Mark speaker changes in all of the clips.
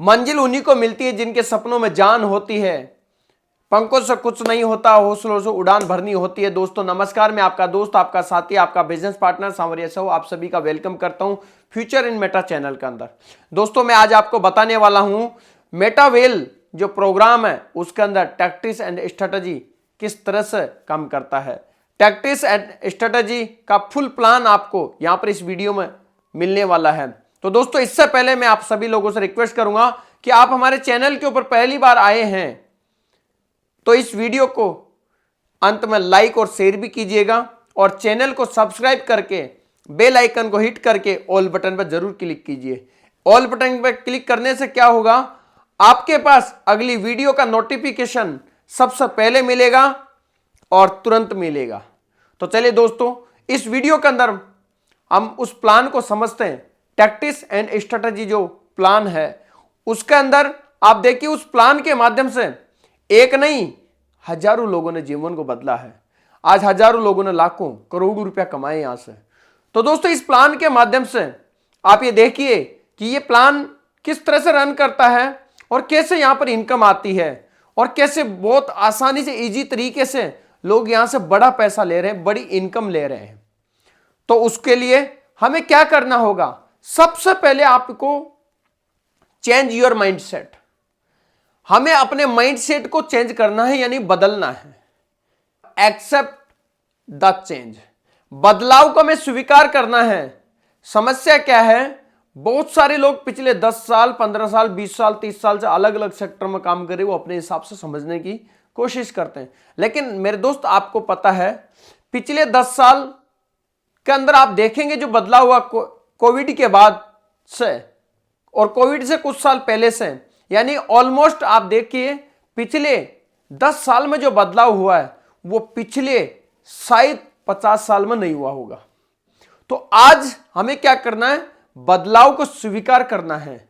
Speaker 1: मंजिल उन्हीं को मिलती है जिनके सपनों में जान होती है। पंखों से कुछ नहीं होता, हौसलों से उड़ान भरनी होती है। दोस्तों नमस्कार, मैं आपका दोस्त, आपका साथी, आपका बिजनेस पार्टनर सांवरिया साहू आप सभी का वेलकम करता हूं फ्यूचर इन मेटा चैनल के अंदर। दोस्तों मैं आज आपको बताने वाला हूं मेटावेल जो प्रोग्राम है उसके अंदर टैक्टिक्स एंड स्ट्रेटजी किस तरह से काम करता है। टैक्टिक्स एंड स्ट्रेटजी का फुल प्लान आपको यहां पर इस वीडियो में मिलने वाला है। तो दोस्तों इससे पहले मैं आप सभी लोगों से रिक्वेस्ट करूंगा कि आप हमारे चैनल के ऊपर पहली बार आए हैं तो इस वीडियो को अंत में लाइक और शेयर भी कीजिएगा और चैनल को सब्सक्राइब करके बेल आइकन को हिट करके ऑल बटन पर जरूर क्लिक कीजिए। ऑल बटन पर क्लिक करने से क्या होगा, आपके पास अगली वीडियो का नोटिफिकेशन सबसे पहले मिलेगा और तुरंत मिलेगा। तो चलिए दोस्तों इस वीडियो के अंदर हम उस प्लान को समझते हैं। टैक्टिक्स एंड स्ट्रेटजी जो प्लान है उसके अंदर आप देखिए, उस प्लान के माध्यम से एक नहीं हजारों लोगों ने जीवन को बदला है। आज हजारों लोगों ने लाखों करोड़ों रुपया कमाए यहां से। तो दोस्तों इस प्लान के माध्यम से आप ये देखिए कि ये प्लान किस तरह से रन करता है और कैसे यहां पर इनकम आती है और कैसे बहुत आसानी से इजी तरीके से लोग यहां से बड़ा पैसा ले रहे हैं, बड़ी इनकम ले रहे हैं। तो उसके लिए हमें क्या करना होगा, सबसे पहले आपको चेंज योर माइंडसेट। हमें अपने माइंडसेट को चेंज करना है, यानी बदलना है। एक्सेप्ट द चेंज, बदलाव को हमें स्वीकार करना है। समस्या क्या है, बहुत सारे लोग पिछले 10 साल 15 साल 20 साल 30 साल से अलग अलग सेक्टर में काम कर रहे, वो अपने हिसाब से समझने की कोशिश करते हैं। लेकिन मेरे दोस्त आपको पता है पिछले 10 साल के अंदर आप देखेंगे जो बदलाव हुआ कोविड के बाद से और कोविड से कुछ साल पहले से, यानी ऑलमोस्ट आप देखिए पिछले 10 साल में जो बदलाव हुआ है वो पिछले शायद 50 साल में नहीं हुआ होगा। तो आज हमें क्या करना है, बदलाव को स्वीकार करना है।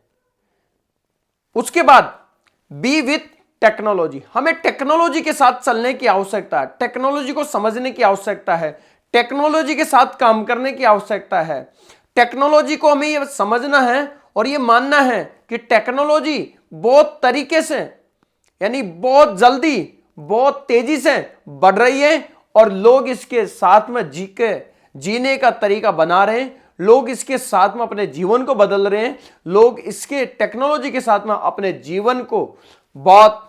Speaker 1: उसके बाद बी विथ टेक्नोलॉजी, हमें टेक्नोलॉजी के साथ चलने की आवश्यकता है, टेक्नोलॉजी को समझने की आवश्यकता है, टेक्नोलॉजी के साथ काम करने की आवश्यकता है। टेक्नोलॉजी को हमें यह समझना है और यह मानना है कि टेक्नोलॉजी बहुत तरीके से, यानी बहुत जल्दी बहुत तेजी से बढ़ रही है और लोग इसके साथ में जीने का तरीका बना रहे हैं, लोग इसके साथ में अपने जीवन को बदल रहे हैं, लोग इसके टेक्नोलॉजी के साथ में अपने जीवन को बहुत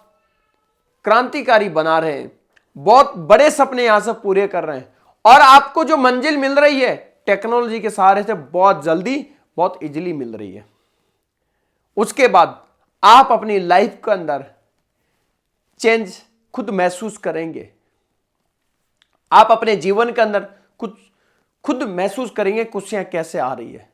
Speaker 1: क्रांतिकारी बना रहे हैं, बहुत बड़े सपने यहां से पूरे कर रहे हैं। और आपको जो मंजिल मिल रही है टेक्नोलॉजी के सहारे से बहुत जल्दी बहुत इजीली मिल रही है। उसके बाद आप अपनी लाइफ के अंदर चेंज खुद महसूस करेंगे। आप अपने जीवन के अंदर कुछ खुद महसूस करेंगे खुशियां कैसे आ रही है।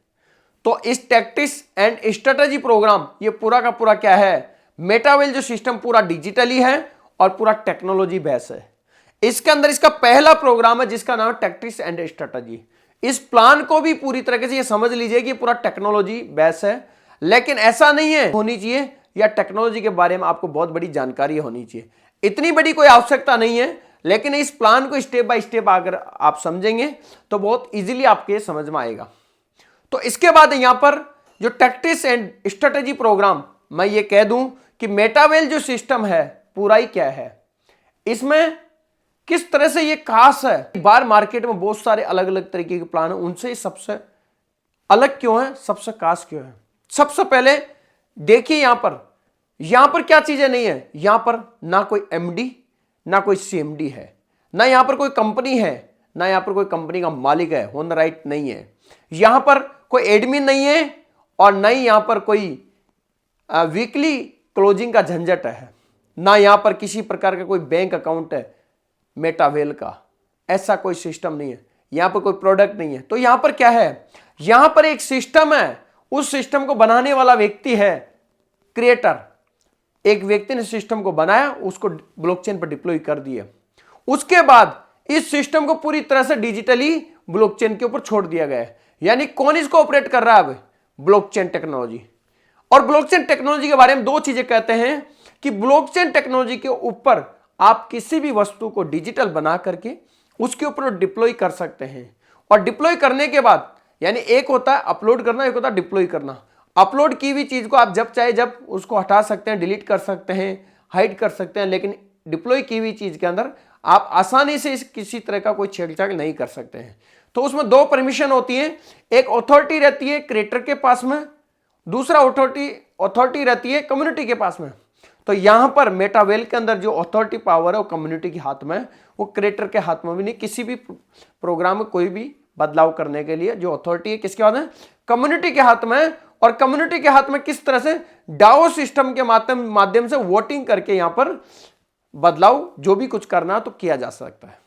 Speaker 1: तो इस टैक्टिक्स एंड स्ट्रेटजी प्रोग्राम ये पूरा का पूरा क्या है, मेटावेल जो सिस्टम पूरा डिजिटली है और पूरा टेक्नोलॉजी बेस है। इसके अंदर इसका पहला प्रोग्राम है जिसका नाम है टैक्टिक्स एंड स्ट्रेटजी। इस प्लान को भी पूरी तरीके से ये समझ लीजिए कि पूरा टेक्नोलॉजी बेस है, लेकिन ऐसा नहीं है होनी चाहिए या टेक्नोलॉजी के बारे में आपको बहुत बड़ी जानकारी होनी चाहिए, इतनी बड़ी कोई आवश्यकता नहीं है। लेकिन इस प्लान को स्टेप बाय स्टेप अगर आप समझेंगे तो बहुत इजीली आपके समझ में आएगा। तो इसके बाद यहां पर जो टैक्टिक्स एंड स्ट्रेटजी प्रोग्राम, मैं ये कह दूं कि मेटावेल जो सिस्टम है पूरा ही क्या है, इसमें किस तरह से ये खास है। बाहर मार्केट में बहुत सारे अलग अलग तरीके के प्लान है, उनसे सबसे अलग क्यों है, सबसे खास क्यों है। सबसे पहले देखिए यहां पर क्या चीजें नहीं है, यहां पर ना कोई एमडी ना कोई सीएमडी है, ना यहां पर कोई कंपनी है, ना यहां पर कोई कंपनी का मालिक है, ओन राइट नहीं है, यहां पर कोई एडमिन नहीं है और ना ही यहां पर कोई वीकली क्लोजिंग का झंझट है, ना यहां पर किसी प्रकार का कोई बैंक अकाउंट है मेटावेल का, ऐसा कोई सिस्टम नहीं है। यहां पर कोई प्रोडक्ट नहीं है। तो यहां पर क्या है, यहां पर एक सिस्टम है, उस सिस्टम को बनाने वाला व्यक्ति है क्रिएटर। एक व्यक्ति ने सिस्टम को बनाया, उसको ब्लॉकचेन पर डिप्लॉय कर दिया। उसके बाद इस सिस्टम को पूरी तरह से डिजिटली ब्लॉकचेन के ऊपर छोड़ दिया गया है। यानी कौन इसको ऑपरेट कर रहा है अब, ब्लॉकचेन टेक्नोलॉजी। और ब्लॉकचेन टेक्नोलॉजी के बारे में दो चीजें कहते हैं कि ब्लॉकचेन टेक्नोलॉजी के ऊपर आप किसी भी वस्तु को डिजिटल बना करके उसके ऊपर डिप्लॉय कर सकते हैं। और डिप्लॉय करने के बाद, यानी एक होता है अपलोड करना, एक होता है डिप्लॉय करना। अपलोड की हुई चीज को आप जब चाहे जब उसको हटा सकते हैं, डिलीट कर सकते हैं, हाइड कर सकते हैं, लेकिन डिप्लॉय की हुई चीज के अंदर आप आसानी से किसी तरह का कोई छेड़छाड़ नहीं कर सकते हैं। तो उसमें दो परमिशन होती है, एक अथॉरिटी रहती है क्रिएटर के पास में, दूसरा अथॉरिटी रहती है कम्युनिटी के पास में। तो यहां पर मेटावेल के अंदर जो अथॉरिटी पावर है वो कम्युनिटी के हाथ में, वो क्रिएटर के हाथ में भी नहीं। किसी भी प्रोग्राम में कोई भी बदलाव करने के लिए जो अथॉरिटी है किसके हाथ में? कम्युनिटी के हाथ में। और कम्युनिटी के हाथ में किस तरह से? डाओ सिस्टम के माध्यम से वोटिंग करके यहां पर बदलाव जो भी कुछ करना तो किया जा सकता है।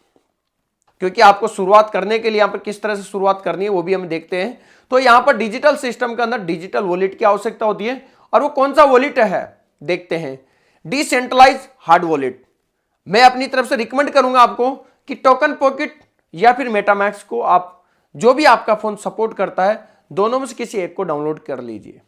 Speaker 1: क्योंकि आपको शुरुआत करने के लिए यहां पर किस तरह से शुरुआत करनी है वो भी हम देखते हैं। तो यहां पर डिजिटल सिस्टम के अंदर डिजिटल वॉलेट की आवश्यकता होती है, और वो कौन सा वॉलेट है देखते हैं। Decentralize hard wallet. मैं अपनी तरफ से रिकमेंड करूंगा आपको कि टोकन पॉकेट या फिर मेटामैक्स को आप जो भी आपका फोन सपोर्ट करता है दोनों में से किसी एक को डाउनलोड कर लीजिए।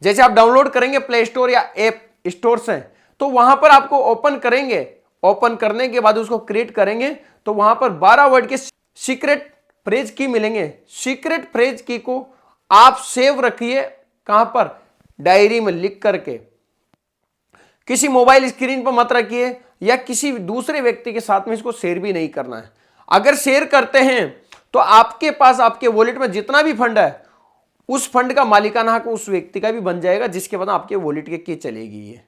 Speaker 1: जैसे आप डाउनलोड करेंगे प्ले स्टोर या ऐप स्टोर से, तो वहां पर आपको ओपन करेंगे, ओपन करने के बाद उसको क्रिएट करेंगे तो वहां पर 12 वर्ड के सीक्रेट फ्रेज की मिलेंगे। सीक्रेट फ्रेज की को आप सेव रखिए, कहां पर? डायरी में लिख करके। किसी मोबाइल स्क्रीन पर मत रखिए या किसी दूसरे व्यक्ति के साथ में इसको शेयर भी नहीं करना है। अगर शेयर करते हैं तो आपके पास आपके वॉलेट में जितना भी फंड है उस फंड का मालिकाना हक उस व्यक्ति का भी बन जाएगा, जिसके बाद आपके वॉलेट के की चलेगी।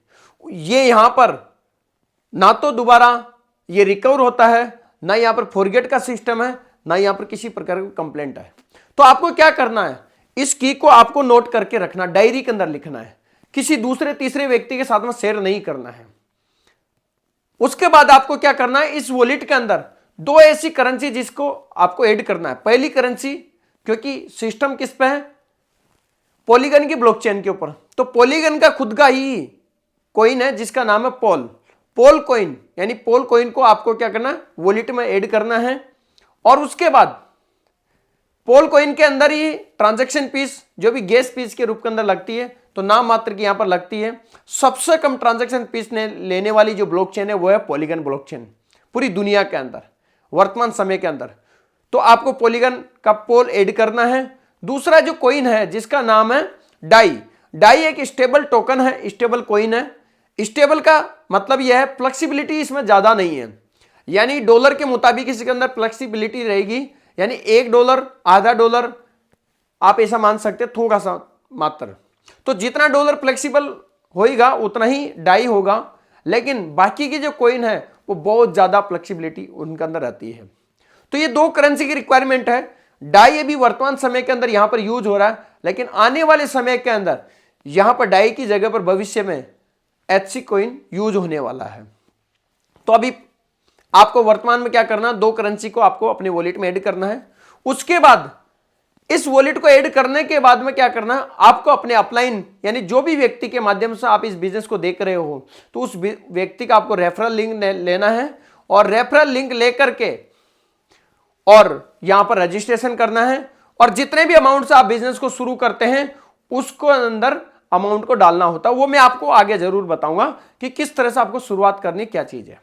Speaker 1: ये यहां पर ना तो दोबारा ये रिकवर होता है, ना यहां पर फॉरगेट का सिस्टम है, ना यहां पर किसी प्रकार की कंप्लेंट है। तो आपको क्या करना है, इस की को आपको नोट करके रखना, डायरी के अंदर लिखना है, किसी दूसरे तीसरे व्यक्ति के साथ में शेयर नहीं करना है। उसके बाद आपको क्या करना है, इस वॉलेट के अंदर दो ऐसी करेंसी जिसको आपको ऐड करना है। पहली करेंसी, क्योंकि सिस्टम किस पे है? पॉलीगन की ब्लॉकचेन के ऊपर। तो पॉलीगन का खुद का ही कॉइन है जिसका नाम है पोल कॉइन, यानी पोल कॉइन को आपको क्या करना है? वॉलेट में ऐड करना है। और उसके बाद पोल कॉइन के अंदर ही ट्रांजैक्शन फीस जो भी गैस फीस के रूप के अंदर लगती है, तो नाम मात्र की यहां पर लगती है। सबसे कम ट्रांजैक्शन फीस लेने वाली जो ब्लॉकचेन है वो है पॉलीगन ब्लॉकचेन पूरी दुनिया के अंदर वर्तमान समय के अंदर। तो आपको पॉलीगन का पोल ऐड करना है। दूसरा जो कॉइन है जिसका नाम है डाई एक स्टेबल टोकन है, स्टेबल कॉइन है। स्टेबल का मतलब यह है फ्लेक्सिबिलिटी इसमें ज्यादा नहीं है, यानी डॉलर के मुताबिक इसके अंदर फ्लेक्सिबिलिटी रहेगी, यानी $1 आधा $1 आप ऐसा मान सकते हैं, थोड़ा सा मात्र। तो जितना डॉलर फ्लेक्सिबल होएगा उतना ही डाई होगा, लेकिन बाकी की जो कॉइन है वो बहुत ज्यादा फ्लेक्सिबिलिटी उनके अंदर रहती है। तो ये दो करेंसी की रिक्वायरमेंट है। डाई अभी वर्तमान समय के अंदर यहां पर यूज हो रहा है, लेकिन आने वाले समय के अंदर यहां पर डाई की जगह पर भविष्य में HC कॉइन यूज होने वाला है। तो अभी आपको वर्तमान में क्या करना है, दो करेंसी को आपको अपने वॉलेट में ऐड करना है। उसके बाद इस वॉलेट को ऐड करने के बाद में क्या करना है, आपको अपने अपलाइन यानी जो भी व्यक्ति के माध्यम से आप इस बिजनेस को देख रहे हो, तो उस व्यक्ति का आपको रेफरल लिंक लेना है, और रेफरल लिंक लेकर के और यहां पर रजिस्ट्रेशन करना है। और जितने भी अमाउंट से आप बिजनेस को शुरू करते हैं उसको अंदर अमाउंट को डालना होता है। वो मैं आपको आगे जरूर बताऊंगा कि किस तरह से आपको शुरुआत करनी, क्या चीज है।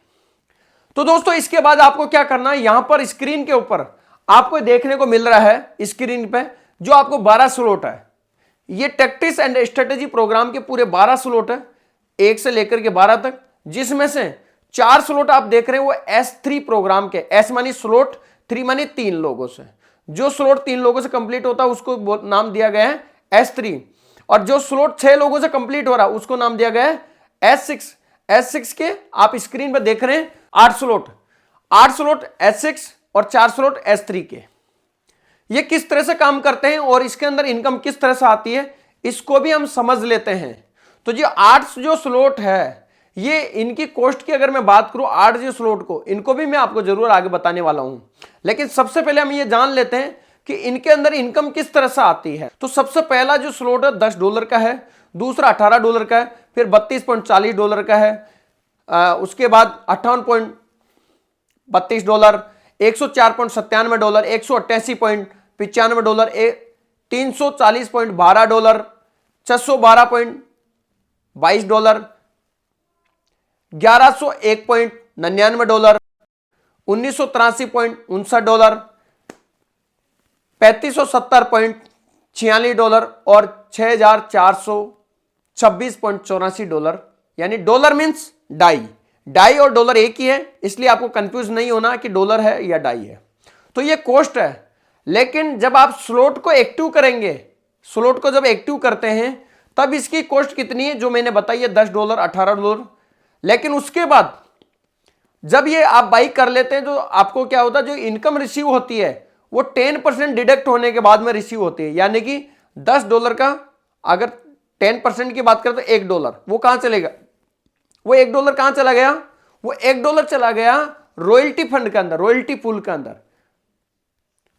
Speaker 1: तो दोस्तों इसके बाद आपको क्या करना है, यहां पर स्क्रीन के ऊपर आपको देखने को मिल रहा है स्क्रीन पे जो आपको 12 स्लॉट है। ये टैक्टिक्स एंड स्ट्रेटेजी प्रोग्राम के पूरे 12 स्लॉट है, 1 से लेकर के 12 तक, जिसमें से 4 स्लॉट आप देख रहे हैं वो S3 प्रोग्राम के। S मानी स्लॉट, 3 मानी 3 लोगों से। जो स्लॉट 3 लोगों से कंप्लीट होता है उसको नाम दिया गया है S3, और जो स्लॉट 6 लोगों से कंप्लीट हो रहा है उसको नाम दिया गया है S6। S6 के आप स्क्रीन पर देख रहे हैं 8 स्लॉट S6 और 4 स्लॉट S3 के। ये किस तरह से काम करते हैं और इसके अंदर इनकम किस तरह से आती है इसको भी हम समझ लेते हैं। तो ये 8 जो स्लॉट है, ये इनकी कॉस्ट की अगर मैं बात करूं 8 जो स्लॉट को, इनको भी मैं आपको जरूर आगे बताने वाला हूं, लेकिन सबसे पहले हम ये जान लेते हैं कि इनके अंदर इनकम किस तरह से आती है। तो सबसे पहला जो स्लॉट है $10 का है, दूसरा $18 का है, फिर $32.40 का है, उसके बाद $58.32, $104.97, $188.95, $340.12, $612.22, $1101.99, $1983.59, $3570.53, $46 और $6,426.84, यानी डॉलर मीन्स डाई। डाई और डॉलर एक ही है, इसलिए आपको कंफ्यूज नहीं होना कि डॉलर है या डाई है। तो ये कॉस्ट है। लेकिन जब आप स्लॉट को एक्टिव करेंगे, स्लॉट को जब एक्टिव करते हैं तब इसकी कॉस्ट कितनी है जो मैंने बताई है, $10, $18। लेकिन उसके बाद जब ये आप बाई कर लेते हैं तो आपको क्या होता है, जो इनकम रिसीव होती है वो 10% डिडक्ट होने के बाद में रिसीव होती है। यानी कि $10 का अगर 10% की बात करें तो $1, वो कहां चलेगा, वो $1 कहां चला गया, वो $1 चला गया रॉयल्टी फंड के अंदर, रॉयल्टी पूल के अंदर।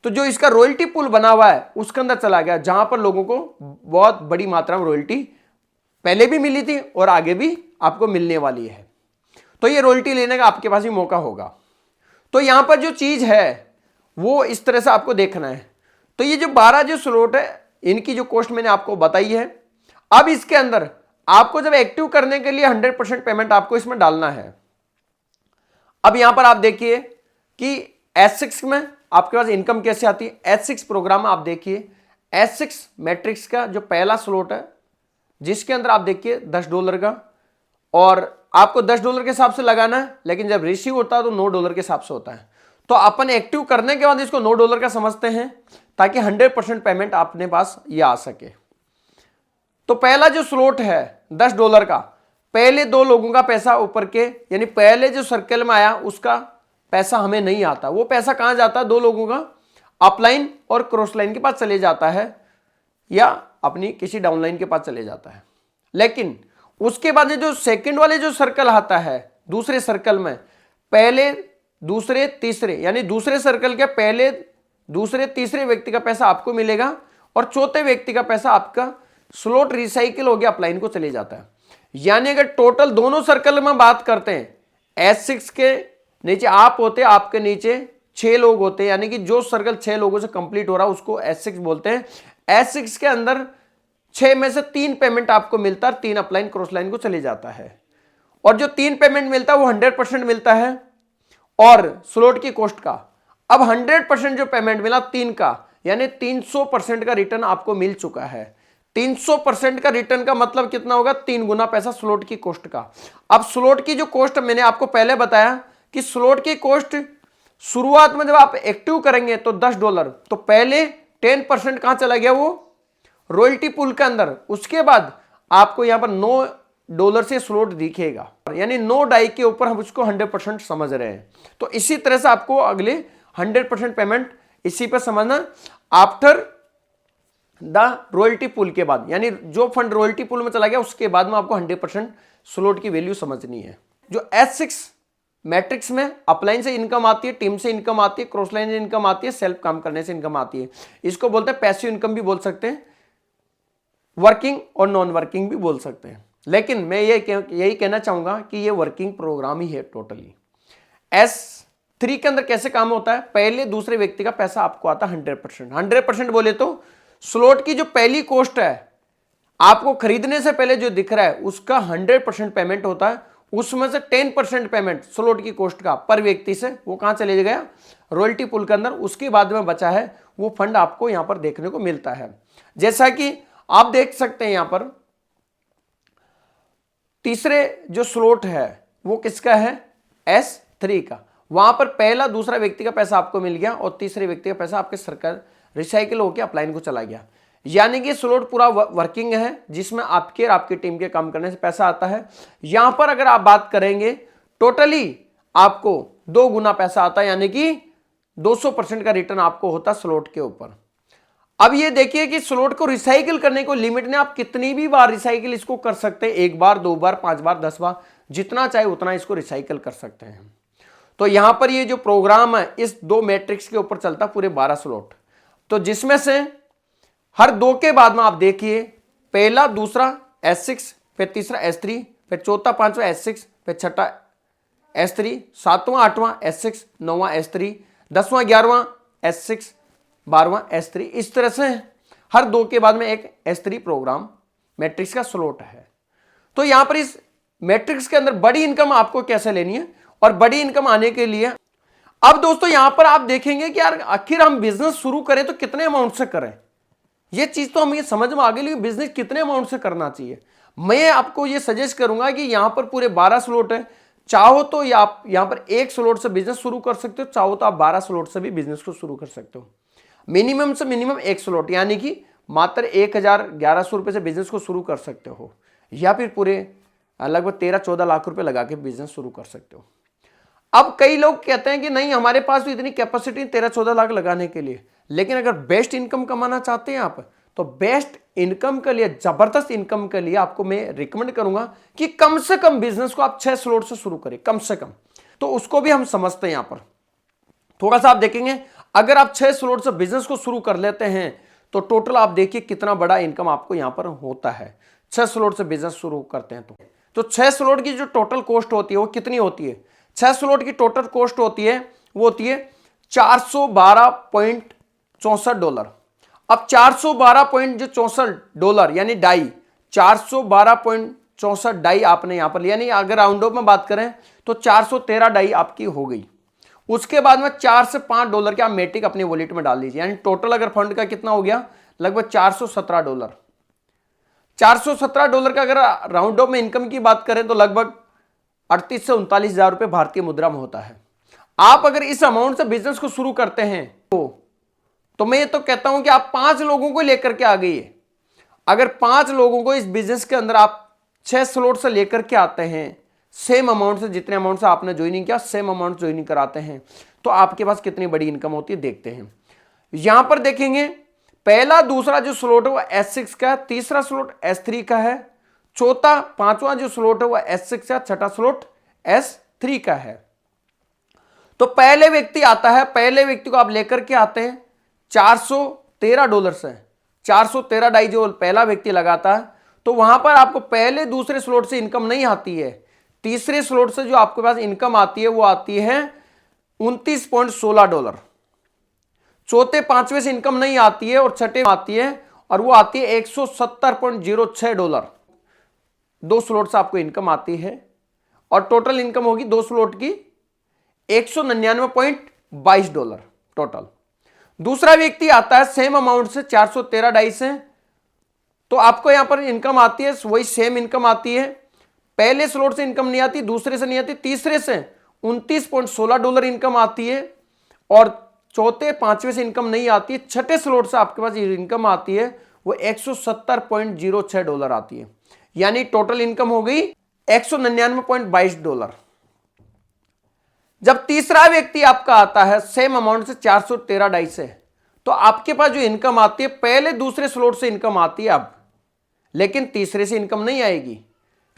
Speaker 1: तो जो इसका रॉयल्टी पूल बना हुआ है उसके अंदर चला गया, जहां पर लोगों को बहुत बड़ी मात्रा में रॉयल्टी पहले भी मिली थी और आगे भी आपको मिलने वाली है। तो ये रॉयल्टी लेने का आपके पास ही मौका होगा। तो यहां पर जो चीज है वो इस तरह से आपको देखना है। तो ये जो 12 जो स्लॉट है इनकी जो कॉस्ट मैंने आपको बताई है। अब इसके अंदर आपको जब एक्टिव करने के लिए 100% पेमेंट आपको इसमें डालना है। अब यहां पर आप देखिए कि S6 में आपके पास इनकम कैसे आती है। S6 प्रोग्राम में आप देखिए, S6 मैट्रिक्स का जो पहला स्लॉट है जिसके अंदर आप देखिए $10 का, और आपको $10 के हिसाब से लगाना है, लेकिन जब रिसीव होता है तो $9 के हिसाब से होता है। तो अपन एक्टिव करने के बाद इसको $9 का समझते हैं ताकि 100% पेमेंट अपने पास ये आ सके। तो पहला जो स्लॉट है $10 का, पहले 2 लोगों का पैसा ऊपर के, यानी पहले जो सर्कल में आया उसका पैसा हमें नहीं आता। वो पैसा कहां जाता है, 2 लोगों का अपलाइन और क्रॉस लाइन के पास चले जाता है, या अपनी किसी डाउनलाइन के पास चले जाता है। लेकिन उसके बाद जो सेकंड वाले जो सर्कल आता है, दूसरे सर्कल में पहले, दूसरे, तीसरे, यानी दूसरे सर्कल के पहले, दूसरे, तीसरे व्यक्ति का पैसा आपको मिलेगा, और चौथे व्यक्ति का पैसा आपका स्लॉट रिसाइकिल हो गया अपलाइन को चले जाता है। यानी अगर टोटल दोनों सर्कल में बात करते हैं, S6 के नीचे आप होते, आपके नीचे 6 लोग होते, यानी कि जो सर्कल 6 लोगों से कंप्लीट हो रहा है उसको S6 बोलते हैं। S6 के अंदर 6 में से 3 पेमेंट आपको मिलता है, 3 अपलाइन क्रॉस लाइन को चले जाता है, और जो 3 पेमेंट मिलता है वो 100% मिलता है और स्लॉट की कॉस्ट का। अब 100% जो पेमेंट मिला 3 का, यानी 300% का रिटर्न आपको मिल चुका है। 300% का रिटर्न का मतलब कितना होगा, 3 गुना पैसा स्लॉट की कॉस्ट का। अब स्लॉट की जो कॉस्ट मैंने आपको पहले बताया कि स्लॉट की कॉस्ट शुरुआत में जब आप एक्टिव करेंगे तो $10, तो पहले 10% कहां चला गया, वो रॉयल्टी पूल के अंदर। उसके बाद आपको यहां पर $9 से स्लॉट दिखेगा, यानी 9 डाई के ऊपर हम उसको 100% समझ रहे हैं। तो इसी तरह से आपको अगले 100% पेमेंट इसी पर समझना, आफ्टर द रॉयल्टी पूल के बाद, यानी जो फंड रॉयल्टी पूल में चला गया उसके बाद में आपको 100% स्लॉट की वैल्यू समझनी है। जो S6 मैट्रिक्स में अपलाइन से इनकम आती है, टीम से इनकम आती है, क्रॉस लाइन से इनकम आती है, सेल्फ काम करने से इनकम आती है। इसको बोलते हैं पैसिव इनकम भी बोल सकते हैं, वर्किंग और नॉन वर्किंग भी बोल सकते हैं। लेकिन मैं यही कहना चाहूंगा कि ये वर्किंग प्रोग्राम ही है टोटली। S3 के अंदर कैसे काम होता है, पहले दूसरे व्यक्ति का पैसा आपको आता है 100%। 100% बोले तो स्लॉट की जो पहली कॉस्ट है आपको खरीदने से पहले जो दिख रहा है उसका 100% पेमेंट होता है, उसमें से 10% पेमेंट स्लॉट की कॉस्ट का पर व्यक्ति से वो कहां चले गया, रॉयल्टी पूल के अंदर। उसके बाद में बचा है वो फंड आपको यहां पर देखने को मिलता है। जैसा कि आप देख सकते हैं यहां पर तीसरे जो स्लॉट है वो किसका है, S3 का। वहां पर पहला दूसरा व्यक्ति का पैसा आपको मिल गया और तीसरे व्यक्ति का पैसा आपके सर्कल रिसाइकिल होकर अपलाइन को चला गया। यानी कि स्लॉट पूरा वर्किंग है जिसमें आपके और आपकी टीम के काम करने से पैसा आता है। यहां पर अगर आप बात करेंगे टोटली आपको 2 गुना पैसा आता है, यानी कि 200% का रिटर्न आपको होता है स्लॉट के ऊपर। अब ये देखिए कि स्लॉट को रिसाइकिल करने को लिमिट ने, आप कितनी भी बार रिसाइकिल इसको कर सकते हैं, 1 बार, 2 बार, 5 बार, 10 बार, जितना चाहे उतना इसको रिसाइकिल कर सकते हैं। तो यहां पर ये जो प्रोग्राम है इस 2 मैट्रिक्स के ऊपर चलता पूरे 12 स्लॉट, तो जिसमें से हर 2 के बाद में आप देखिए पहला दूसरा S6, फिर तीसरा S3, फिर चौथा पांचवा S6, फिर छठा S3, 7वां 8वां S6, 9वां S3, 10वां 11वां S6, 12वां S3। इस तरह से हर 2 के बाद में एक S3 प्रोग्राम मैट्रिक्स का स्लॉट है। तो यहां पर इस मैट्रिक्स के अंदर बड़ी इनकम आपको कैसे लेनी है, और बड़ी इनकम आने के लिए अब दोस्तों यहां पर आप देखेंगे कि यार आखिर हम बिजनेस शुरू करें तो कितने अमाउंट से करें। ये चीज तो हमें समझ में आ गई, लेकिन बिजनेस कितने अमाउंट से करना चाहिए। मैं आपको ये सजेस्ट करूंगा कि यहां पर पूरे 12 स्लॉट है, चाहो तो या आप यहां पर एक स्लॉट से बिजनेस शुरू कर सकते हो, चाहो तो आप 12 स्लॉट से भी बिजनेस को शुरू कर सकते हो। मिनिमम से मिनिमम एक स्लॉट, यानी कि मात्र 1,1100 रुपए से बिजनेस को शुरू कर सकते हो, या फिर पूरे लगभग 13-14 लाख रुपए लगा के बिजनेस शुरू कर सकते हो। अब कई लोग कहते हैं कि नहीं हमारे पास तो इतनी कैपेसिटी 13-14 लाख लगाने के लिए, लेकिन अगर बेस्ट इनकम कमाना चाहते हैं आप, तो बेस्ट इनकम के लिए, जबरदस्त इनकम के लिए आपको मैं रिकमेंड करूंगा कि कम से कम बिजनेस को आप 6 स्लॉट से शुरू करें, कम से कम। तो उसको भी हम समझते हैं। यहां पर थोड़ा सा आप देखेंगे, अगर आप 6 स्लॉट से बिजनेस को शुरू कर लेते हैं तो टोटल आप देखिए कितना बड़ा इनकम आपको यहां पर होता है। 6 स्लॉट से बिजनेस शुरू करते हैं तो 6 स्लॉट की जो टोटल कॉस्ट होती है वो कितनी होती है? 6 स्लॉट की टोटल कॉस्ट होती है वो होती है $412.64। अब $412.64 यानी डाई, 412.64 डाई आपने यहां पर लिया, यानी अगर राउंड ऑफ में बात करें तो 413 डाई आपकी हो गई। उसके बाद में $4 से $5 के आप मेटिक अपनी वॉलेट में डाल दीजिए, यानी टोटल अगर फंड का कितना हो गया, लगभग $417। $417 का अगर राउंड ऑफ में इनकम की बात करें तो लगभग 38 से 39 हजार रुपए भारतीय मुद्रा में होता है। आप अगर इस अमाउंट से बिजनेस को शुरू करते हैं तो मैं ये तो कहता हूं कि आप 5 लोगों को लेकर के आ गई। अगर 5 लोगों को इस बिजनेस के अंदर आप 6 स्लॉट से लेकर के आते हैं, सेम अमाउंट से, जितने अमाउंट से आपने ज्वाइनिंग किया सेम अमाउंट ज्वाइनिंग कराते हैं, तो आपके पास कितनी बड़ी इनकम होती है देखते हैं। यहां पर देखेंगे, पहला दूसरा जो स्लॉट है वो S6 का है, तीसरा स्लॉट S3 का है, चौथा पांचवा जो स्लॉट है वो S6 का, छठा स्लॉट S3 का है। तो पहले व्यक्ति आता है, पहले व्यक्ति को आप लेकर के आते हैं $413 से, 413 डाई जो पहला व्यक्ति लगाता है, तो वहां पर आपको पहले दूसरे स्लॉट से इनकम नहीं आती है। तीसरे स्लॉट से जो आपके पास इनकम आती है वो आती है $29.16। चौथे पांचवें से इनकम नहीं आती है और छठे आती है, और वो आती है $170.06। 2 स्लॉट से आपको इनकम आती है और टोटल इनकम होगी 2 स्लॉट की $199.22 टोटल। दूसरा व्यक्ति आता है सेम अमाउंट से 413 डाई से, तो आपको यहां पर इनकम आती है वही सेम इनकम आती है। पहले स्लॉट से इनकम नहीं आती, दूसरे से नहीं आती, तीसरे से $29.16 इनकम आती है, और चौथे पांचवें से इनकम नहीं आती है। छठे स्लॉट से आपके पास इनकम आती है वो $170.06 आती है, यानी टोटल इनकम हो गई $199.22। जब तीसरा व्यक्ति आपका आता है सेम अमाउंट से 413 डाई से, तो आपके पास जो इनकम आती है पहले दूसरे स्लॉट से इनकम आती है अब, लेकिन तीसरे से इनकम नहीं आएगी।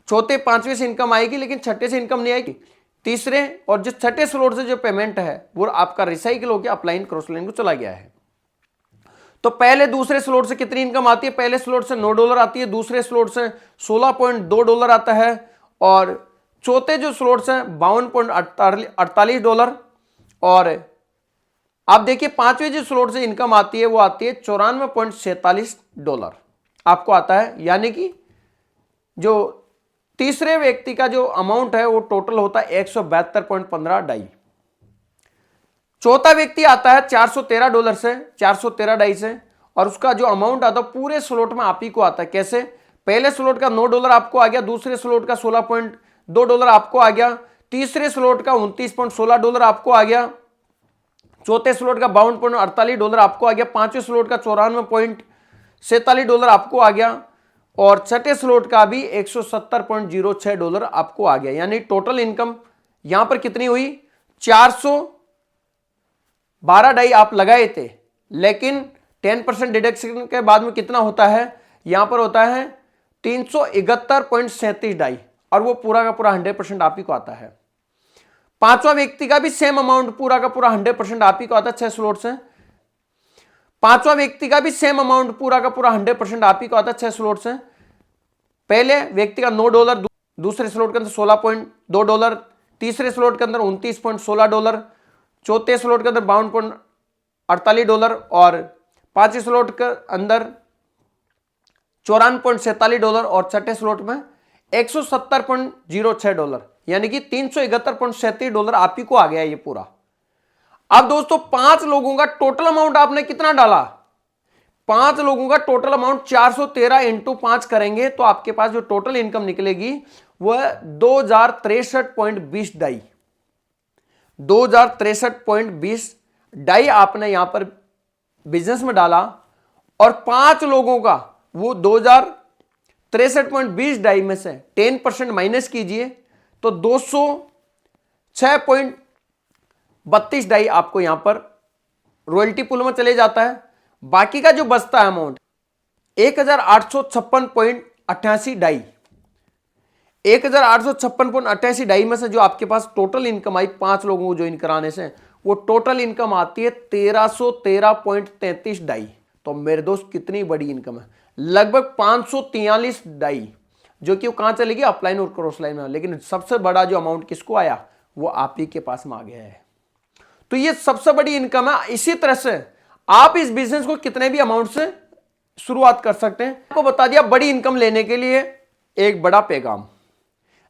Speaker 1: चौथे पांचवें से इनकम आएगी लेकिन छठे से इनकम नहीं आएगी। तीसरे और जो छठे स्लॉट से जो पेमेंट है वो आपका रिसाइकिल होकर अपलाइन क्रॉस लाइन को चला गया है। तो पहले दूसरे स्लॉट से कितनी इनकम आती है? पहले स्लॉट से $9 आती है, दूसरे स्लॉट से $16.2 आता है, और चौथे जो स्लॉट्स हैं $52.48, और आप देखिए पांचवें जो स्लॉट से इनकम आती है वो आती है $94.47 आपको आता है, यानी कि जो तीसरे व्यक्ति का जो अमाउंट है वो टोटल होता है 172.15 डाई। चौथा व्यक्ति आता है $413 से, 413 डाई से, और उसका जो अमाउंट आता है पूरे स्लॉट में आप ही को आता है। कैसे? पहले स्लॉट का $9 आपको आ गया, दूसरे स्लॉट का $16.2 आपको आ गया, तीसरे स्लॉट का $29.16 आपको आ गया, चौथे स्लॉट का $52.48 आपको आ गया, पांचवें स्लॉट का $94.47 आपको आ गया, और छठे स्लॉट का भी $170.06 आपको आ गया। यानी टोटल इनकम यहां पर कितनी हुई? 412 डाई आप लगाए थे, लेकिन 10% डिडक्शन के बाद में कितना होता है? यहां पर होता है 371.37 डाई, और वो पूरा का पूरा 100% आप ही को आता है। पांचवा व्यक्ति का भी सेम अमाउंट पूरा का पूरा 100% आप ही को आता है 6 स्लॉट से। पांचवा व्यक्ति का भी सेम अमाउंट पूरा का पूरा 100% आप ही को आता है 6 स्लॉट से। पहले व्यक्ति का $9, दूसरे स्लॉट के अंदर $16.2, तीसरे स्लॉट के अंदर $29.16, चौथे स्लॉट के अंदर $52.48, और पांचवें स्लॉट के अंदर $94.47, और छठे स्लॉट में $170.06, यानी कि $371.37 आप ही को आ गया ये पूरा। अब दोस्तों 5 लोगों का टोटल अमाउंट आपने कितना डाला? 5 लोगों का टोटल अमाउंट 413 इंटू 5 करेंगे तो आपके पास जो टोटल इनकम निकलेगी वह 2063.20 डाई, 2063.20 डाई आपने यहां पर बिजनेस में डाला और 5 लोगों का वो 2063.20 डाई में से 10% माइनस कीजिए तो 206.32 डाई आपको यहां पर रॉयल्टी पूल में चले जाता है। बाकी का जो बचता है अमाउंट 1856.88 डाई, 1856.88 डाई में से जो आपके पास टोटल इनकम आई 5 लोगों को ज्वाइन कराने से, वो टोटल इनकम आती है 1313.33 डाई। तो मेरे दोस्त कितनी बड़ी इनकम है, लगभग 543 डाई, जो कि वो कहां चलेगी, अपलाइन और क्रॉस लाइन में। लेकिन सबसे बड़ा जो अमाउंट किसको आया, वो आप ही के पास में आ गया है। तो ये सबसे बड़ी इनकम है। इसी तरह से आप इस बिजनेस को कितने भी अमाउंट से शुरुआत कर सकते हैं। आपको बता दिया बड़ी इनकम लेने के लिए एक बड़ा पैगाम,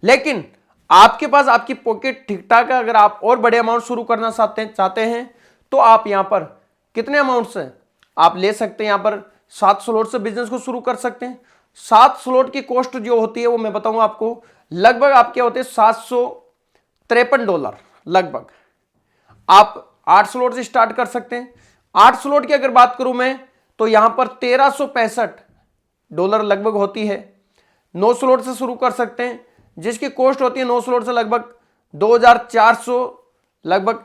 Speaker 1: लेकिन आपके पास आपकी पॉकेट ठीक ठाक है। अगर आप और बड़े अमाउंट शुरू करना चाहते हैं तो आप यहां पर कितने अमाउंट से आप ले सकते हैं, यहां पर 7 स्लॉट से बिजनेस को शुरू कर सकते हैं। 7 स्लॉट की कॉस्ट जो होती है वो मैं बताऊंगा आपको, लगभग आपके होते हैं $753 लगभग। आप 8 स्लॉट से स्टार्ट कर सकते हैं। 8 स्लॉट की अगर बात करूं मैं तो यहां पर $1365 लगभग होती है। 9 स्लॉट से शुरू कर सकते हैं जिसकी कॉस्ट होती है 9 स्लॉट से लगभग 2400, लगभग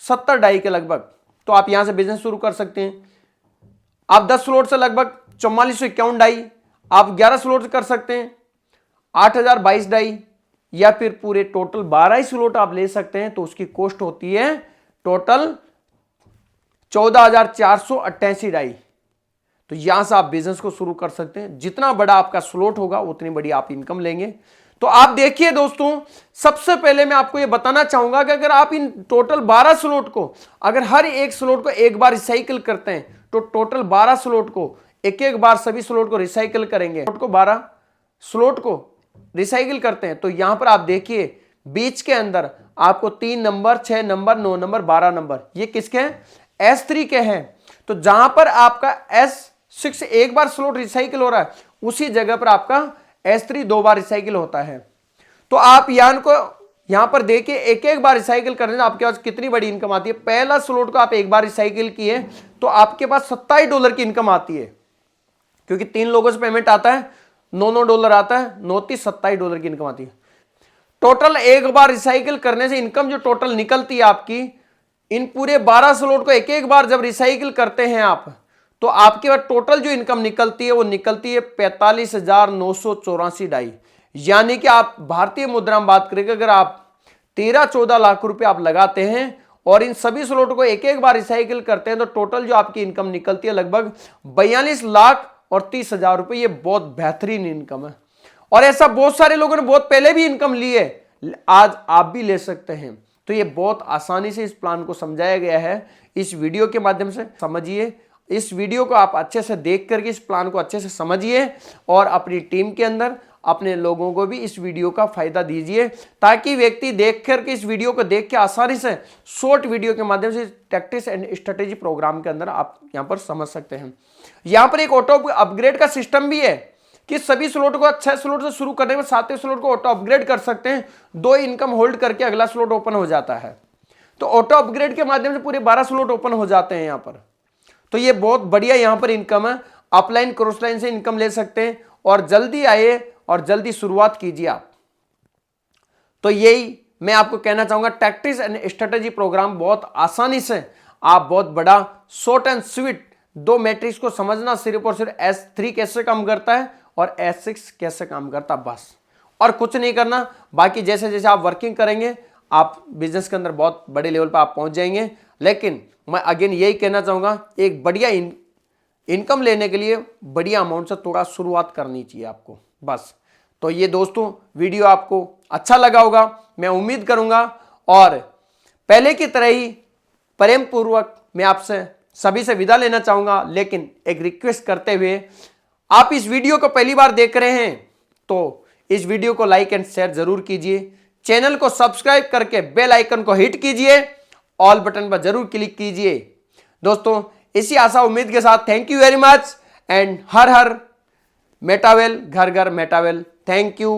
Speaker 1: 70 डाई के लगभग। तो आप यहां से बिजनेस शुरू कर सकते हैं। आप 10 स्लॉट से लगभग 4451 डाई, आप 11 स्लॉट से कर सकते हैं 8022 डाई, या फिर पूरे टोटल 12 ही स्लॉट आप ले सकते हैं तो उसकी कॉस्ट होती है टोटल 14,488 डाई। तो यहां से आप बिजनेस को शुरू कर सकते हैं। जितना बड़ा आपका स्लॉट होगा उतनी बड़ी आप इनकम लेंगे। तो आप देखिए दोस्तों, सबसे पहले मैं आपको यह बताना चाहूंगा कि अगर आप इन टोटल 12 स्लॉट को, अगर हर एक स्लॉट को एक बार रिसाइकिल करते हैं तो टोटल 12 स्लॉट को एक बार सभी स्लॉट को रिसाइकिल करेंगे, 12 स्लॉट को रिसाइकिल करते हैं तो यहां पर आप देखिए बीच के अंदर आपको 3 नंबर, 6 नंबर, 9 नंबर, 12 नंबर, ये किसके हैं, S3 के हैं। तो जहां पर आपका S6 एक बार स्लॉट रिसाइकिल हो रहा है उसी जगह पर आपका S3 2 बार रिसाइकिल होता है। तो आप यहां पर देखिए एक बार रिसाइकिल करने से आपके पास कितनी बड़ी इनकम आती है। पहला स्लॉट को आप एक बार रिसाइकिल किए तो आपके पास $27 की इनकम आती है, क्योंकि 3 लोगों से पेमेंट आता है, $9 आता है, $27 की इनकम आती है। टोटल एक बार रिसाइकिल करने से इनकम जो टोटल निकलती है आपकी, इन पूरे 12 स्लॉट को एक बार जब रिसाइकिल करते हैं आप, तो आपके पास टोटल जो इनकम निकलती है वो निकलती है 45,984 डाई। यानी कि आप भारतीय मुद्रा में बात करेंगे, अगर आप 13-14 लाख रुपए आप लगाते हैं और इन सभी स्लॉट को एक बार रिसाइकिल करते हैं तो टोटल जो आपकी इनकम निकलती है लगभग 42,30,000 रुपए। ये बहुत बेहतरीन इनकम है और ऐसा बहुत सारे लोगों ने बहुत पहले भी इनकम ली है, आज आप भी ले सकते हैं। तो ये बहुत आसानी से इस प्लान को समझाया गया है। इस वीडियो के माध्यम से समझिए, इस वीडियो को आप अच्छे से देख करके इस प्लान को अच्छे से समझिए और अपनी टीम के अंदर अपने लोगों को भी इस वीडियो का फायदा दीजिए, ताकि व्यक्ति देख करके इस वीडियो को देख के आसानी से शॉर्ट वीडियो के माध्यम से टैक्टिक्स एंड स्ट्रेटेजी प्रोग्राम के अंदर आप यहां पर समझ सकते हैं। यहां पर एक ऑटो अपग्रेड का सिस्टम भी है कि सभी स्लॉट को 6 स्लॉट से शुरू करने में 7वें स्लॉट को ऑटो अपग्रेड कर सकते हैं। 2 इनकम होल्ड करके अगला स्लॉट ओपन हो जाता है। तो ऑटो अपग्रेड के माध्यम से पूरे 12 स्लॉट ओपन हो जाते हैं यहां पर। तो ये बहुत बढ़िया यहां पर इनकम है। अपलाइन क्रॉस लाइन से इनकम ले सकते हैं और जल्दी आइए और जल्दी शुरुआत कीजिए आप। तो यही मैं आपको कहना चाहूंगा, टैक्टिक्स एंड स्ट्रेटेजी प्रोग्राम बहुत आसानी से आप बहुत बड़ा शॉर्ट एंड स्वीट 2 मैट्रिक्स को समझना, सिर्फ और सिर्फ S3 कैसे काम करता है और S6 कैसे काम करता, बस और कुछ नहीं करना। बाकी जैसे जैसे आप वर्किंग करेंगे आप बिजनेस के अंदर बहुत बड़े लेवल पर आप पहुंच जाएंगे। लेकिन मैं अगेन यही कहना चाहूंगा, एक बढ़िया इनकम लेने के लिए बढ़िया अमाउंट से थोड़ा शुरुआत करनी चाहिए आपको, बस। तो ये दोस्तों वीडियो आपको अच्छा लगा होगा मैं उम्मीद करूंगा, और पहले की तरह ही प्रेम पूर्वक मैं आपसे सभी से विदा लेना चाहूंगा। लेकिन एक रिक्वेस्ट करते हुए, आप इस वीडियो को पहली बार देख रहे हैं तो इस वीडियो को लाइक एंड शेयर जरूर कीजिए, चैनल को सब्सक्राइब करके बेल आइकन को हिट कीजिए, ऑल बटन पर जरूर क्लिक कीजिए। दोस्तों इसी आशा उम्मीद के साथ thank you very much and हर हर मेटावेल, घर घर मेटावेल। Thank you.